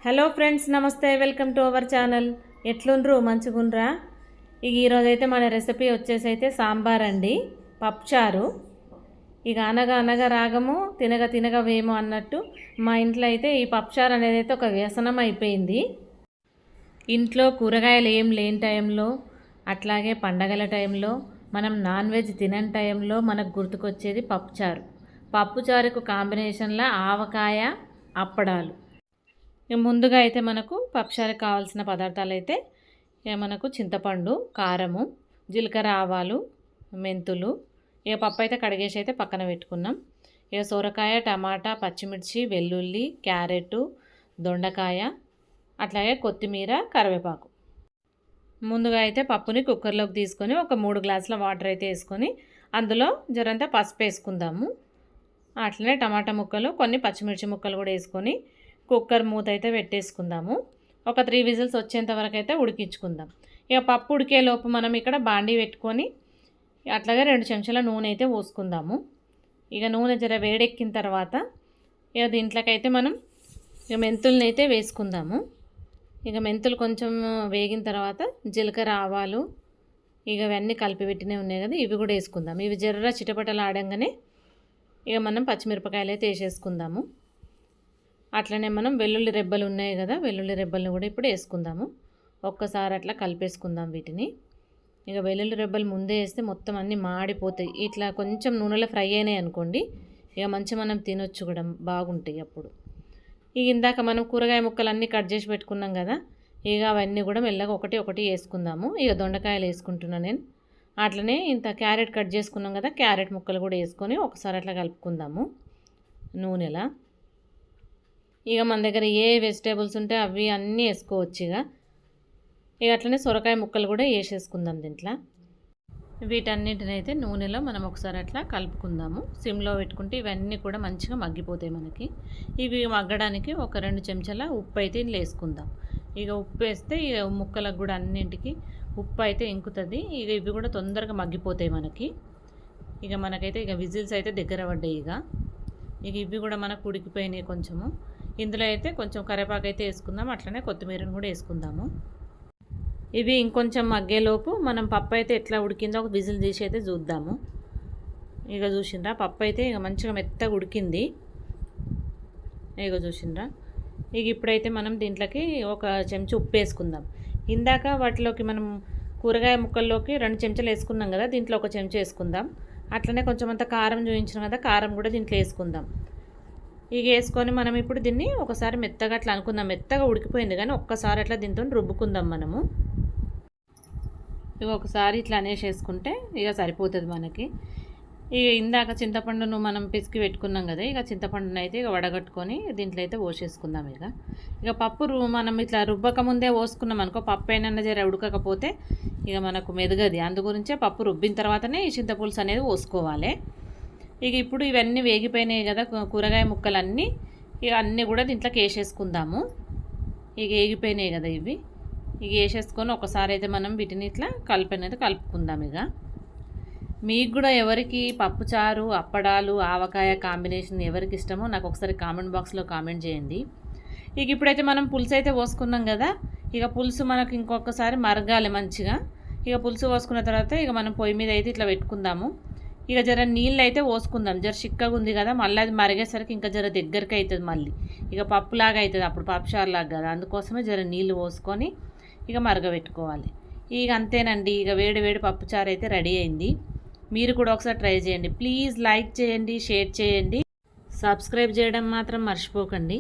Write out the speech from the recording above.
Hello friends, నమస్తే. Welcome to our channel. ఎట్లుండ్రు? మంచిగుండ్రా? ఈరోజైతే మన రెసిపీ వచ్చేసి అయితే సాంబార్ అండి, పప్పుచారు. ఇక అనగా అనగా రాగము, తినగ తినగ వేము అన్నట్టు మా ఇంట్లో అయితే ఈ పప్పుచారు అనేది అయితే ఒక వ్యసనం అయిపోయింది. ఇంట్లో కూరగాయలు ఏం లేని టైంలో, అట్లాగే పండగల టైంలో, మనం నాన్ వెజ్ తినని టైంలో మనకు గుర్తుకొచ్చేది పప్పుచారు. పప్పుచారుకు కాంబినేషన్లో ఆవకాయ, అప్పడాలు. ముందుగా అయితే మనకు పప్పుచారుకి కావాల్సిన పదార్థాలు అయితే మనకు చింతపండు, కారము, జీలకర్ర, ఆవాలు, మెంతులు. ఇక పప్పు అయితే కడిగేసి అయితే పక్కన పెట్టుకున్నాం. ఇక సొరకాయ, టమాటా, పచ్చిమిర్చి, వెల్లుల్లి, క్యారెట్, దొండకాయ, అట్లాగే కొత్తిమీర, కరివేపాకు. ముందుగా అయితే పప్పుని కుక్కర్లోకి తీసుకొని ఒక 3 గ్లాసుల వాటర్ అయితే వేసుకొని అందులో జరంతా పసుపు వేసుకుందాము. అట్లనే టమాటా ముక్కలు, కొన్ని పచ్చిమిర్చి ముక్కలు కూడా వేసుకొని కుక్కర్ మూత అయితే పెట్టేసుకుందాము. ఒక 3 విజిల్స్ వచ్చేంత వరకు అయితే ఉడికించుకుందాం. ఇక పప్పు ఉడికేలోపు మనం ఇక్కడ బాండీ పెట్టుకొని అట్లాగే 2 చెంచాల నూనె అయితే పోసుకుందాము. ఇక నూనె జర వేడెక్కిన తర్వాత ఇక దీంట్లోకైతే మనం ఇక మెంతుల్ని అయితే వేసుకుందాము. ఇక మెంతులు కొంచెం వేగిన తర్వాత జీలకర్ర, ఆవాలు ఇక ఇవన్నీ కలిపి పెట్టినే ఉన్నాయి కదా, ఇవి కూడా వేసుకుందాం. ఇవి జర్ర చిటపటలు ఆడంగానే ఇక మనం పచ్చిమిరపకాయలు అయితే వేసేసుకుందాము. అట్లనే మనం వెల్లుల్లి రెబ్బలు ఉన్నాయి కదా, వెల్లుల్లి రెబ్బలను కూడా ఇప్పుడు వేసుకుందాము. ఒక్కసారి అట్లా కలిపేసుకుందాం వీటిని. ఇక వెల్లుల్లి రెబ్బలు ముందే వేస్తే మొత్తం అన్నీ మాడిపోతాయి. ఇట్లా కొంచెం నూనెలో ఫ్రై అయినాయి అనుకోండి, ఇక మంచిగా మనం తినొచ్చు కూడా, బాగుంటాయి అప్పుడు. ఇక ఇందాక మనం కూరగాయ ముక్కలు అన్నీ కట్ చేసి పెట్టుకున్నాం కదా, ఇక అవన్నీ కూడా మెల్లగా ఒకటి ఒకటి వేసుకుందాము. ఇక దొండకాయలు వేసుకుంటున్నాను నేను. అట్లనే ఇంత క్యారెట్ కట్ చేసుకున్నాం కదా, క్యారెట్ ముక్కలు కూడా వేసుకొని ఒకసారి అట్లా కలుపుకుందాము నూనెలా. ఇక మన దగ్గర ఏ వెజిటేబుల్స్ ఉంటే అవి అన్నీ వేసుకోవచ్చు. ఇక అట్లనే సొరకాయ ముక్కలు కూడా వేసేసుకుందాం దీంట్లో. వీటన్నిటిని అయితే నూనెలో మనం ఒకసారి అట్లా కలుపుకుందాము. సిమ్లో పెట్టుకుంటే ఇవన్నీ కూడా మంచిగా మగ్గిపోతాయి మనకి. ఇవి మగ్గడానికి ఒక 2 చెంచాల ఉప్పు అయితే వేసుకుందాం. ఇక ఉప్పు వేస్తే ఇక ముక్కలకు కూడా అన్నింటికి ఉప్పు అయితే ఇంకుతుంది. ఇక ఇవి కూడా తొందరగా మగ్గిపోతాయి మనకి. ఇక మనకైతే ఇక విజిల్స్ అయితే దగ్గర పడ్డాయి. ఇక ఇవి కూడా మనకు ఉడికిపోయినాయి కొంచెము. ఇందులో అయితే కొంచెం కరివేపాకు అయితే వేసుకుందాం, అట్లనే కొత్తిమీరను కూడా వేసుకుందాము. ఇవి ఇంకొంచెం మగ్గేలోపు మనం పప్పు అయితే ఎట్లా ఉడికిందో ఒక విజిల్ తీసి అయితే చూద్దాము. ఇక చూసిండ్రా, పప్పు అయితే ఇక మంచిగా మెత్తగా ఉడికింది. ఇక చూసిండ్రా. ఇక ఇప్పుడైతే మనం దీంట్లోకి ఒక చెంచా ఉప్పు వేసుకుందాం. ఇందాక వాటిలోకి మనం కూరగాయ ముక్కల్లోకి 2 చెంచాలు వేసుకున్నాం కదా, దీంట్లో ఒక చెంచా వేసుకుందాం. అట్లనే కొంచెం అంత కారం చూపించినాం కదా, కారం కూడా దీంట్లో వేసుకుందాం. ఇక వేసుకొని మనం ఇప్పుడు దీన్ని ఒకసారి మెత్తగా అట్లా అనుకుందాం. మెత్తగా ఉడికిపోయింది కానీ ఒక్కసారి అట్లా దీంతో రుబ్బుకుందాం మనము. ఇక ఒకసారి ఇట్లా అనేసేసుకుంటే ఇక సరిపోతుంది మనకి. ఇక ఇందాక చింతపండును మనం పిసికి పెట్టుకున్నాం కదా, ఇక చింతపండును అయితే ఇక వడగట్టుకొని దీంట్లో అయితే పోసేసుకుందాం. ఇక పప్పు మనం ఇట్లా రుబ్బక ముందే పోసుకున్నాం అనుకో, పప్పు అయినా జర ఉడకకపోతే ఇక మనకు మెదగది. అందుగురించే పప్పు రుబ్బిన తర్వాతనే ఈ చింతపులుసు అనేది పోసుకోవాలి. ఇక ఇప్పుడు ఇవన్నీ వేగిపోయినాయి కదా కూరగాయ ముక్కలన్నీ, ఇక అన్నీ కూడా దీంట్లోకి వేసేసుకుందాము. ఇక వేగిపోయినాయి కదా ఇవి. ఇక వేసేసుకొని ఒకసారి అయితే మనం వీటిని ఇట్లా కలిపినది కలుపుకుందాం. ఇక మీకు కూడా ఎవరికి పప్పుచారు, అప్పడాలు, ఆవకాయ కాంబినేషన్ ఎవరికి ఇష్టమో నాకు ఒకసారి కామెంట్ బాక్స్లో కామెంట్ చేయండి. ఇక ఇప్పుడైతే మనం పులుసు అయితే పోసుకున్నాం కదా, ఇక పులుసు మనకు ఇంకొకసారి మరగాలి మంచిగా. ఇక పులుసు పోసుకున్న తర్వాత ఇక మనం పొయ్యి మీద అయితే ఇట్లా పెట్టుకుందాము. ఇక జర నీళ్ళు అయితే పోసుకుందాం. జర చిక్కగా ఉంది కదా, మళ్ళీ అది మరిగేసరికి ఇంకా జర దగ్గరికి అవుతుంది. మళ్ళీ ఇక పప్పులాగా అవుతుంది, అప్పుడు పప్పుచారులాగా కదా, అందుకోసమే జర నీళ్ళు పోసుకొని ఇక మరగబెట్టుకోవాలి. ఇక అంతేనండి. ఇక వేడి వేడి పప్పుచారు అయితే రెడీ అయింది. మీరు కూడా ఒకసారి ట్రై చేయండి. ప్లీజ్ లైక్ చేయండి, షేర్ చేయండి, సబ్స్క్రైబ్ చేయడం మాత్రం మర్చిపోకండి.